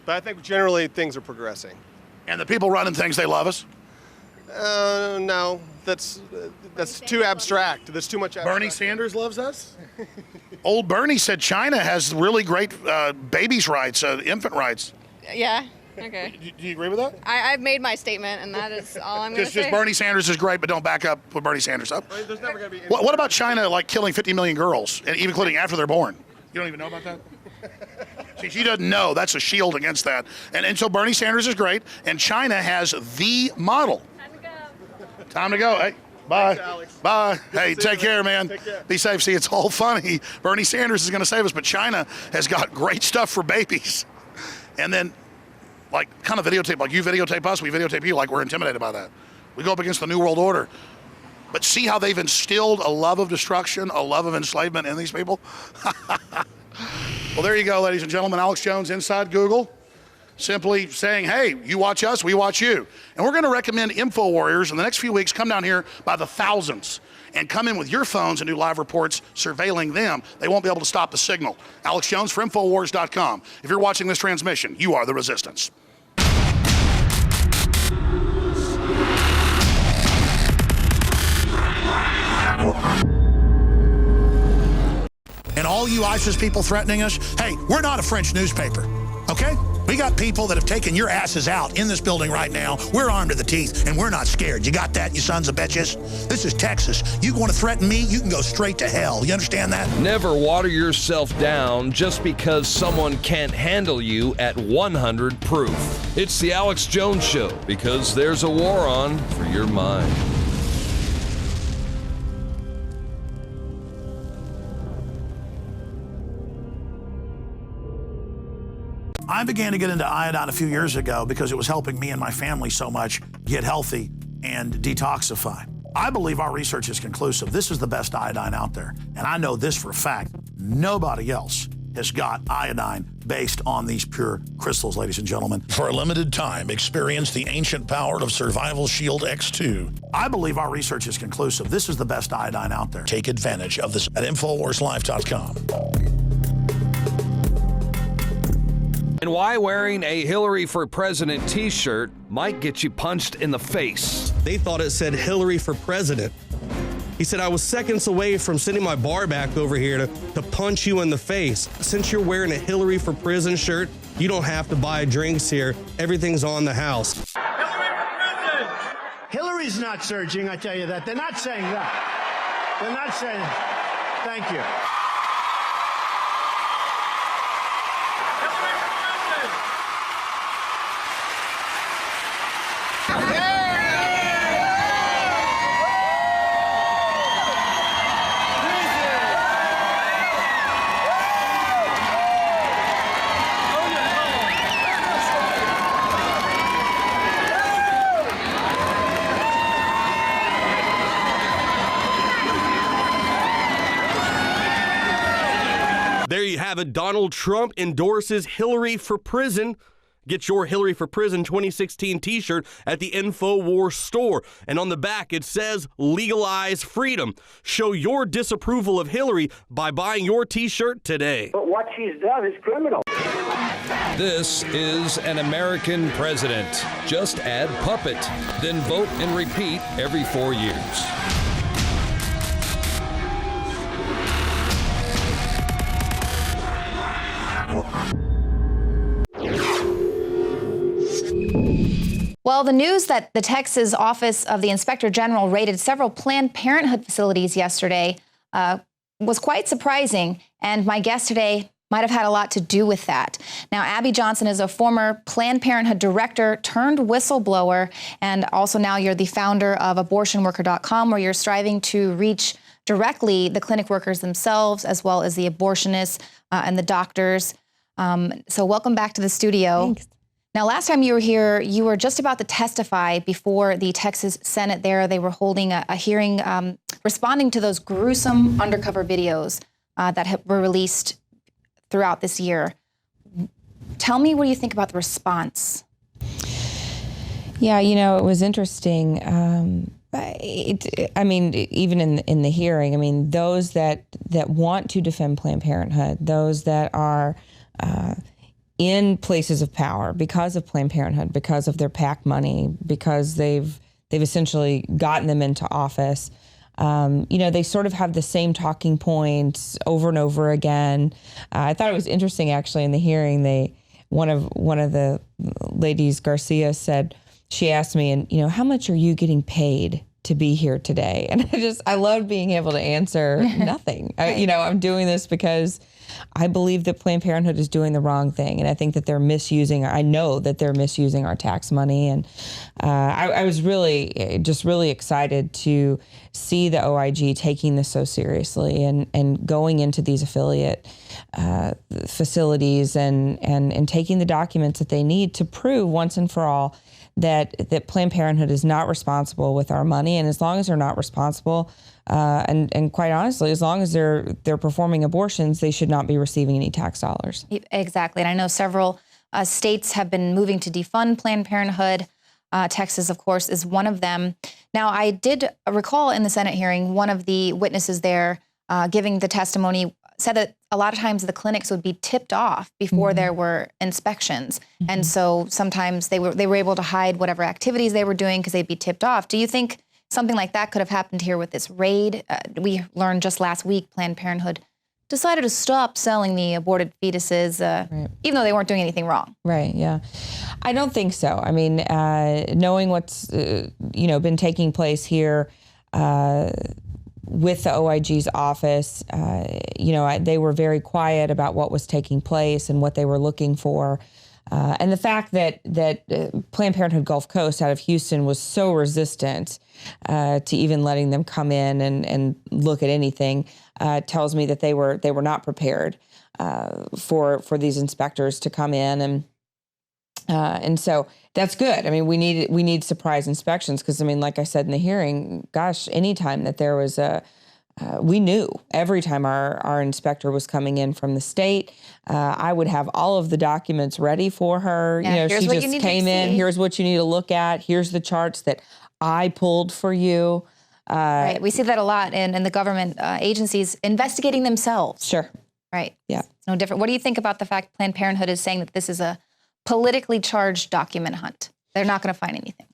But I think generally things are progressing. And the people running things, they love us. No, that's too abstract. There's too much abstract. Bernie Sanders loves us? Old Bernie said China has really great babies' rights, infant rights. Yeah. Okay. Do you agree with that? I've made my statement, and that is all I'm going to say. Just Bernie Sanders is great, but don't back up with Bernie Sanders up. There's never going to be. What about China, like killing 50 million girls, and even including after they're born? You don't even know about that? See, she doesn't know. That's a shield against that. And so Bernie Sanders is great, and China has the model. Time to go. Hey, bye. Thanks, bye. Hey, take care, man. Take care. Be safe. See, it's all funny. Bernie Sanders is going to save us, but China has got great stuff for babies. And then, like, kind of videotape, like you videotape us, we videotape you, like we're intimidated by that. We go up against the New World Order. But see how they've instilled a love of destruction, a love of enslavement in these people? Well, there you go, ladies and gentlemen. Alex Jones inside Google, simply saying, hey, you watch us, we watch you. And we're going to recommend InfoWarriors in the next few weeks come down here by the thousands and come in with your phones and do live reports surveilling them. They won't be able to stop the signal. Alex Jones for InfoWars.com. If you're watching this transmission, you are the resistance. And all you ISIS people threatening us, hey, we're not a French newspaper, okay? We got people that have taken your asses out in this building right now. We're armed to the teeth, and we're not scared. You got that, you sons of bitches? This is Texas. You want to threaten me, you can go straight to hell. You understand that? Never water yourself down just because someone can't handle you at 100 proof. It's the Alex Jones Show, because there's a war on for your mind. I began to get into iodine a few years ago because it was helping me and my family so much get healthy and detoxify. I believe our research is conclusive. This is the best iodine out there. And I know this for a fact. Nobody else has got iodine based on these pure crystals, ladies and gentlemen. For a limited time, experience the ancient power of Survival Shield X2. I believe our research is conclusive. This is the best iodine out there. Take advantage of this at InfoWarsLife.com. And why wearing a Hillary for President t-shirt might get you punched in the face. They thought it said Hillary for President. He said, I was seconds away from sending my bar back over here to punch you in the face. Since you're wearing a Hillary for Prison shirt, you don't have to buy drinks here. Everything's on the house. Hillary for President! Hillary's not surging, I tell you that. They're not saying that. They're not saying, thank you. There you have it. Donald Trump endorses Hillary for Prison. Get your Hillary for Prison 2016 t-shirt at the InfoWars store. And on the back, it says, legalize freedom. Show your disapproval of Hillary by buying your t-shirt today. But what she's done is criminal. This is an American president. Just add puppet, then vote and repeat every 4 years. Well, the news that the Texas Office of the Inspector General raided several Planned Parenthood facilities yesterday was quite surprising, and my guest today might have had a lot to do with that. Now, Abby Johnson is a former Planned Parenthood director turned whistleblower, and also now you're the founder of abortionworker.com, where you're striving to reach directly the clinic workers themselves, as well as the abortionists and the doctors. So welcome back to the studio. Thanks. Now, last time you were here, you were just about to testify before the Texas Senate there. They were holding a hearing responding to those gruesome undercover videos that were released throughout this year. Tell me, what do you think about the response? Yeah, you know, it was interesting. I mean, even in the hearing, I mean, those that want to defend Planned Parenthood, those that are in places of power because of Planned Parenthood, because of their PAC money, because they've they've essentially gotten them into office. They sort of have the same talking points over and over again. I thought it was interesting, actually, in the hearing, one of the ladies, Garcia, said, she asked me, and how much are you getting paid to be here today? And I love being able to answer nothing. Right. I'm doing this because I believe that Planned Parenthood is doing the wrong thing. And I think that I know that they're misusing our tax money. And I was really excited to see the OIG taking this so seriously and going into these affiliate facilities and taking the documents that they need to prove once and for all that Planned Parenthood is not responsible with our money. And as long as they're not responsible, and quite honestly, as long as they're performing abortions, they should not be receiving any tax dollars. Exactly. And I know several states have been moving to defund Planned Parenthood. Texas, of course, is one of them. Now, I did recall in the Senate hearing, one of the witnesses there giving the testimony said that a lot of times the clinics would be tipped off before there were inspections. And so sometimes they were able to hide whatever activities they were doing because they'd be tipped off. Do you think something like that could have happened here with this raid? We learned just last week Planned Parenthood decided to stop selling the aborted fetuses, even though they weren't doing anything wrong. Right, yeah. I don't think so. I mean, knowing what's been taking place here with the OIG's office, they were very quiet about what was taking place and what they were looking for. And the fact that Planned Parenthood Gulf Coast out of Houston was so resistant to even letting them come in and look at anything tells me that they were not prepared for these inspectors to come in, and so that's good. I mean, we need surprise inspections because, I mean, like I said in the hearing, gosh, anytime that there was we knew every time our inspector was coming in from the state, I would have all of the documents ready for her. Yeah, she just came in. Here's what you need to look at. Here's the charts that I pulled for you. Right. We see that a lot in the government agencies investigating themselves. Sure. Right. Yeah. It's no different. What do you think about the fact Planned Parenthood is saying that this is a politically charged document hunt?Ey're not going to find anything.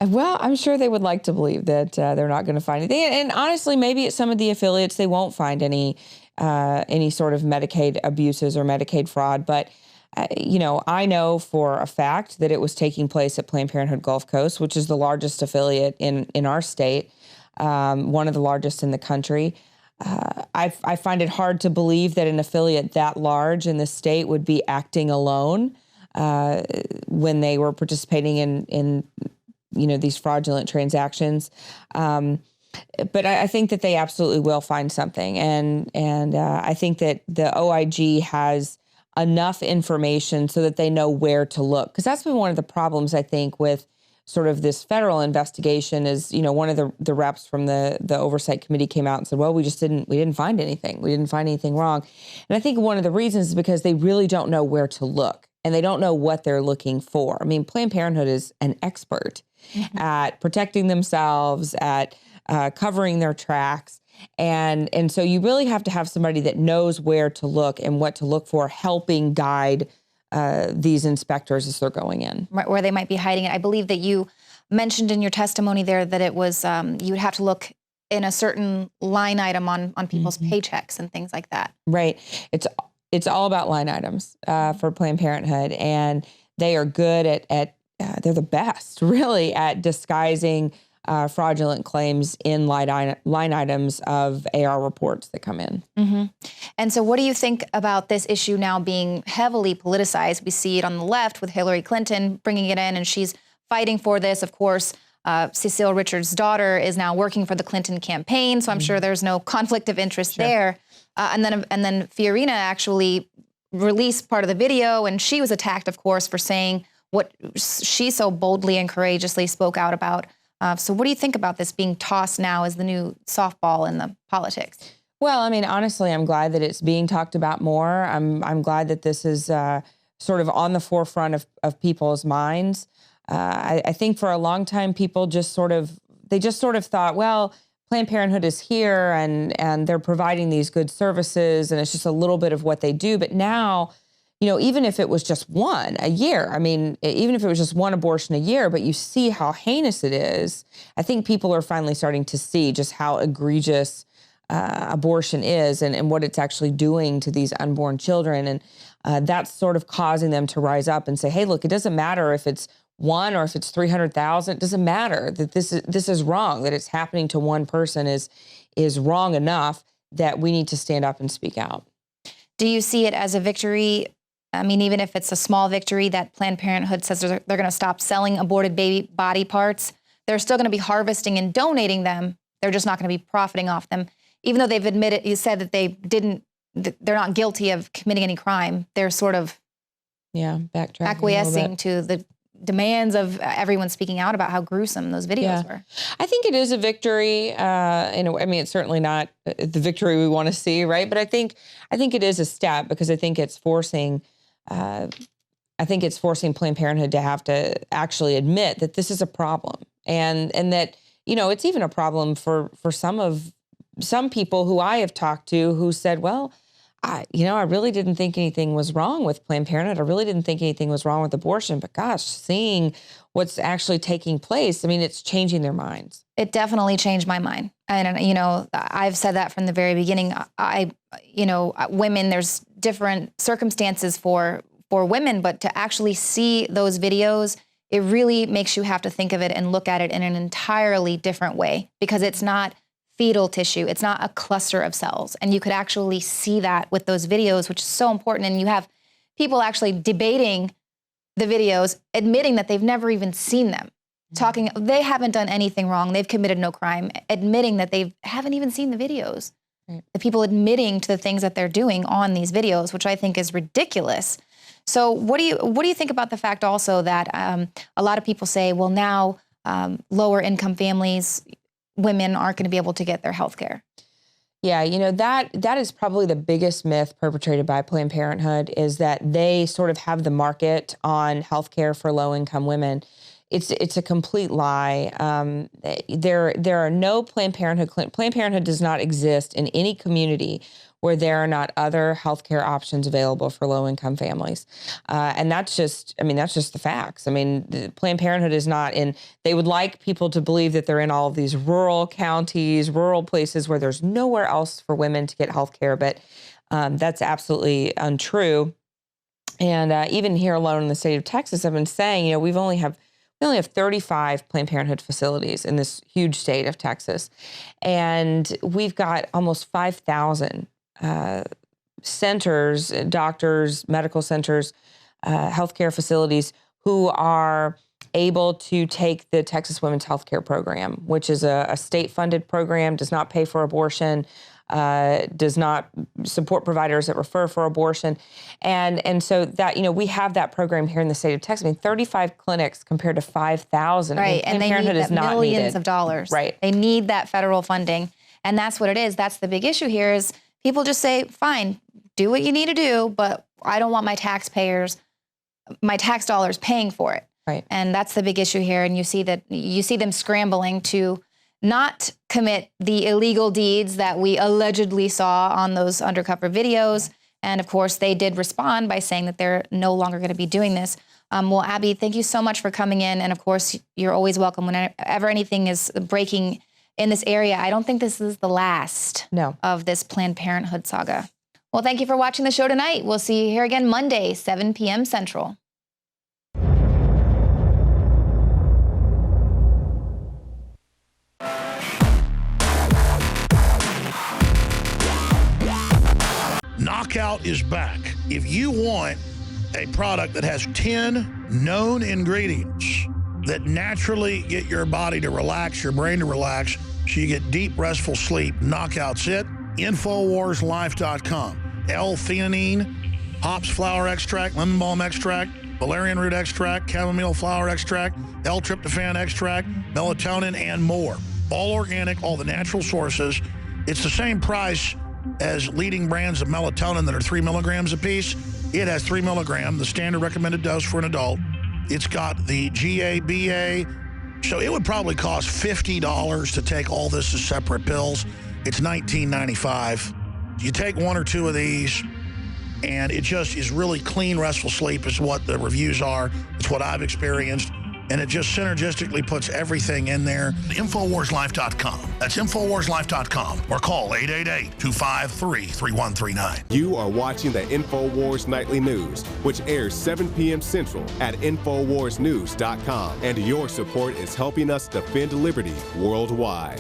Well, I'm sure they would like to believe that they're not going to find anything. And honestly, maybe at some of the affiliates, they won't find any sort of Medicaid abuses or Medicaid fraud. But, I know for a fact that it was taking place at Planned Parenthood Gulf Coast, which is the largest affiliate in our state, one of the largest in the country. I find it hard to believe that an affiliate that large in the state would be acting alone when they were participating in these fraudulent transactions. But I think that they absolutely will find something. And I think that the OIG has enough information so that they know where to look. Because that's been one of the problems, I think, with sort of this federal investigation is, one of the reps from the Oversight Committee came out and said, well, we didn't find anything. We didn't find anything wrong. And I think one of the reasons is because they really don't know where to look and they don't know what they're looking for. I mean, Planned Parenthood is an expert at protecting themselves, at covering their tracks. And so you really have to have somebody that knows where to look and what to look for, helping guide these inspectors as they're going in. Right, where they might be hiding it. I believe that you mentioned in your testimony there that it was, you would have to look in a certain line item on people's paychecks and things like that. Right. It's all about line items for Planned Parenthood. And they are good at they're the best, really, at disguising fraudulent claims in line items of AR reports that come in. Mm-hmm. And so what do you think about this issue now being heavily politicized? We see it on the left with Hillary Clinton bringing it in, and she's fighting for this. Of course, Cecile Richards' daughter is now working for the Clinton campaign, so I'm sure there's no conflict of interest there. And then Fiorina actually released part of the video, and she was attacked, of course, for saying what she so boldly and courageously spoke out about. So what do you think about this being tossed now as the new softball in the politics? Well, I mean, honestly, I'm glad that it's being talked about more. I'm glad that this is sort of on the forefront of people's minds. I think for a long time, people just sort of thought, well, Planned Parenthood is here and they're providing these good services and it's just a little bit of what they do. But now, even if it was just one a year, I mean, even if it was just one abortion a year, but you see how heinous it is, I think people are finally starting to see just how egregious abortion is and what it's actually doing to these unborn children. And that's sort of causing them to rise up and say, hey, look, it doesn't matter if it's one or if it's 300,000. It doesn't matter that this is wrong, that it's happening to one person is wrong enough that we need to stand up and speak out. Do you see it as a victory? I mean, even if it's a small victory that Planned Parenthood says they're going to stop selling aborted baby body parts, they're still going to be harvesting and donating them. They're just not going to be profiting off them. Even though they've admitted, you said that they're not guilty of committing any crime. They're sort of backtracking, acquiescing to the demands of everyone speaking out about how gruesome those videos were. I think it is a victory. I mean, it's certainly not the victory we want to see, right? But I think it is a step, because I think it's forcing Planned Parenthood to have to actually admit that this is a problem, and that it's even a problem for some people who I have talked to who said, well, I really didn't think anything was wrong with Planned Parenthood. I really didn't think anything was wrong with abortion. But gosh, seeing what's actually taking place, I mean, it's changing their minds. It definitely changed my mind. And, I've said that from the very beginning. Women, there's different circumstances for women, but to actually see those videos, it really makes you have to think of it and look at it in an entirely different way, because it's not fetal tissue. It's not a cluster of cells. And you could actually see that with those videos, which is so important. And you have people actually debating the videos, admitting that they've never even seen them, talking, they haven't done anything wrong. They've committed no crime, admitting that they haven't even seen the videos. Right. The people admitting to the things that they're doing on these videos, which I think is ridiculous. So what do you think about the fact also that a lot of people say, well, now lower income families, women aren't going to be able to get their health care? Yeah, that is probably the biggest myth perpetrated by Planned Parenthood, is that they sort of have the market on health care for low-income women. It's a complete lie. There are no Planned Parenthood. Planned Parenthood does not exist in any community where there are not other healthcare options available for low-income families. And that's just the facts. I mean, Planned Parenthood is not in, they would like people to believe that they're in all of these rural counties, rural places where there's nowhere else for women to get healthcare, but that's absolutely untrue. And even here alone in the state of Texas, I've been saying, we only have 35 Planned Parenthood facilities in this huge state of Texas. And we've got almost 5,000 centers, doctors, medical centers, healthcare facilities who are able to take the Texas Women's Healthcare Program, which is a state-funded program, does not pay for abortion, does not support providers that refer for abortion. And so that, we have that program here in the state of Texas. I mean, 35 clinics compared to 5,000. Right, I mean, and they need that millions of dollars. Right. They need that federal funding. And that's what it is. That's the big issue here is people just say, fine, do what you need to do, but I don't want my tax dollars paying for it. Right. And that's the big issue here. And you see them scrambling to not commit the illegal deeds that we allegedly saw on those undercover videos. And of course, they did respond by saying that they're no longer going to be doing this. Well, Abby, thank you so much for coming in. And of course, you're always welcome whenever anything is breaking in this area. I don't think this is the last of this Planned Parenthood saga. Well, thank you for watching the show tonight. We'll see you here again Monday, 7 p.m. Central. Knockout is back. If you want a product that has 10 known ingredients that naturally get your body to relax, your brain to relax, so you get deep, restful sleep, Knockout's it. InfoWarsLife.com. L-theanine, hops flower extract, lemon balm extract, valerian root extract, chamomile flower extract, L-tryptophan extract, melatonin, and more. All organic, all the natural sources. It's the same price as leading brands of melatonin that are 3 milligrams a piece. It has 3 milligrams, the standard recommended dose for an adult. It's got the GABA, so it would probably cost $50 to take all this as separate pills. It's $19.95. You take one or two of these, And it just is really clean, restful sleep is what the reviews are. It's what I've experienced. And it just synergistically puts everything in there. InfoWarsLife.com. That's InfoWarsLife.com. Or call 888-253-3139. You are watching the InfoWars Nightly News, which airs 7 p.m. Central at InfoWarsNews.com. And your support is helping us defend liberty worldwide.